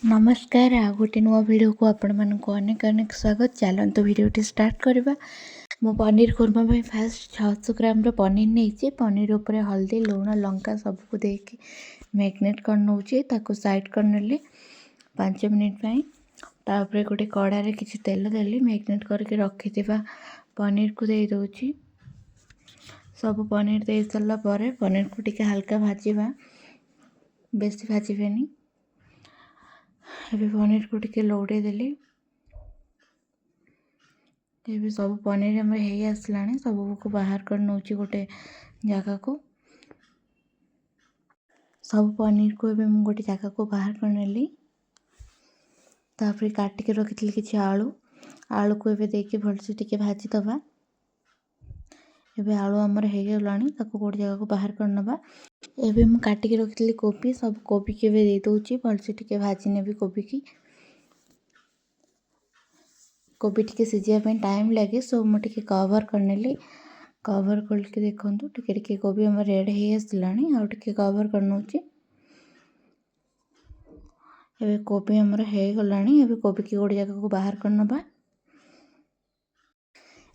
नमस्कार आ गोटे नुआ वीडियो को आपण मानक अनेक अनेक स्वागत। चलते वीडियो स्टार्ट करवा। मो पनीर कोरमा भाई फास्ट 600 ग्राम पनीर नहीं पनीर उपर हल्दी लुण लंका सबको देकी मैरिनेट कर नौचे ताको साइड कर नेली 5 मिनिट तापर गोटे कड़ारे किसी तेल देली मैरिनेट करके रखि पनीर को दे दूची। सब पनीर दे सारा पर पनीर को टिके हल्का भाजवा, बेसी भाजबेनी। पनीर को टिके लौटे देली। सब पनीर आम हो आसला सबको बाहर कर नौची गोटे जगह को। सब पनीर को मुझे गोटे जगह को बाहर कर नेली। तापर काटिक रखी किसी आलू आलू को देखिए भलसे टिके भाजी दबा। एबे आलू आमर हो गलानी गोटे जगह को बाहर कर नबा। एबे मु काटिक रखी कोबी सब कोबी के दे दूची भलसे टिके भाजी नेबी। कोबी टिके सिझापी टाइम लगे सो मुझे कवर करनेली। कवर करके देखूँ टिके टिके कोबी आम रेड हो आसला आउे कवर कर नौची। एबे कोबी आमर हो गलानी। एबे कोबी की गोटे जगह को बाहर कर नबा।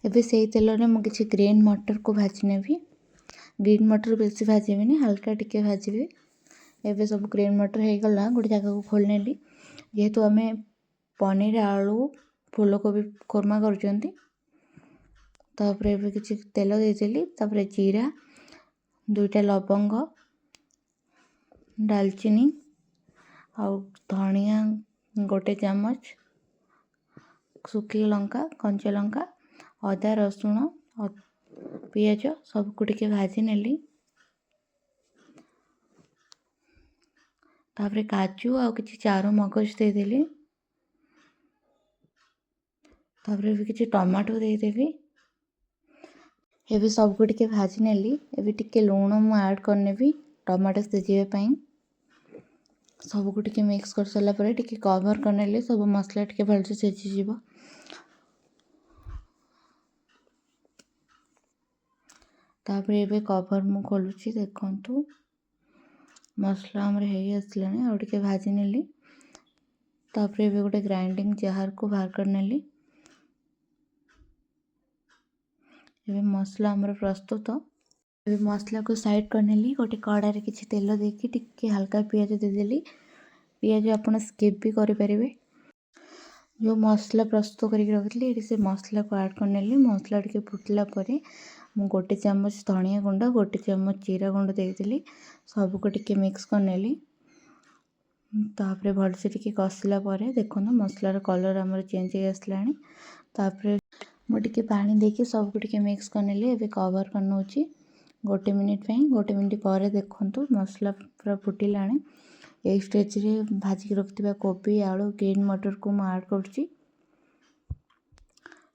एबे से तेल में मुझे किसी ग्रीन मटर को भाजी नेबी। ग्रीन मटर बेसी भाजबेनी हल्का टिके भाजबे। एबे सब ग्रीन मटर हो गला गोटे जगह को खोल नेली। जेहेतु आम पनीर आलू फूलकोबी कोरमा कर किसी तेल देदेली। तापर जीरा 2टा लवंग डालचीनी आउ धनिया गोटे चामच सुखिला लंका कंचा लंका अदा रसुण पियाज सबको टिके भाजी नेली। तापर काजू आ किसी चारू मगज देदेली। तापर भी किसी टमाटो देदेवी। एबे सबको टिके भाजी नेली। एबे टिके लुण मु ऐड करनेबी टमाटो सिझापी। सबको टिके मिक्स कर सारा पर टिके कवर करनेली सब मसला टिके भलसे सिझी। तापर एबे कवर मु खोलुची देखंतु मसला हमर हो आसला आ टिके भाजी नेली। तापर एबे गोटे ग्राइंडिंग जार को बाहर कर नेली। एबे मसला हमर प्रस्तुत। एबे मसला को साइड कर नेली। गोटे कड़ारे किसी तेल देकी टिके हल्का पियाज देदेली। पियाज आपण स्किप भी करि परिबे। जो मसला प्रस्तुत करके रखी ये से मसला को ऐड कर नेली। मसला टिके फुटला परे मु गोटे चामच धनिया गुंड गोटे चामच जीरा गुंड देदेली। सबको टिके मिक्स कर नेली। तापर भलसे टिके कसिला परे देखो मसलार कलर आमर चेंज हो आसला। तापर मुझे पानी देके सबको टिके मिक्स कर नेली। एबे कवर कर नौची गोटे मिनिट पर देखंतु मसला पूरा फुटिला। ए स्टेज रे भाजी रखिथिबा कोबी आलू ग्रीन मटर को मु ऐड करछि।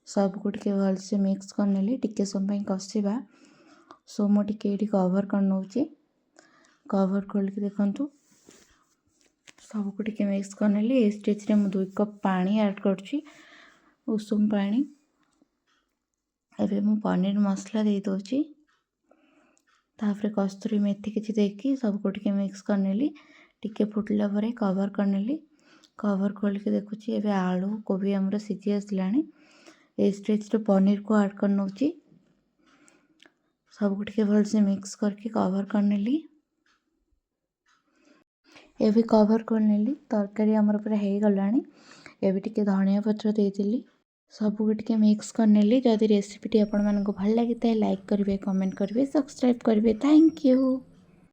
सबको टिके भलसे मिक्स कर नेली। टिके समय कसिबा सो मु टिके एठी कवर कर नौची। कवर खोल के देखंतु सबको टिके मिक्स कर नेली। ए स्टेज रे मु 2 कप पानी ऐड करछि उषुम पानी। एबे मु पनीर मसला दे दोची। तापर कस्तूरी मेथी किछि देकी सबको टिके मिक्स कर नेली। टिके फुटला परे कवर कर नेली। कवर खोल के देखुछि एबे आलू कोबी हमर सिझी आसलानी। ए स्टेज रे पनीर को ऐड कर नौची। सबको टिके भलसे मिक्स करके कवर कर नेली। एबे कवर कर नेली तरकारी हमर पूरा हो गलानी। एबे टिके धनिया पत्र देदेली। सबको टिके मिक्स कर नेली। जदि रेसिपीटी आपण मानको भल लागिता लाइक करिवे कमेंट करिवे सब्सक्राइब करिवे। Thank you.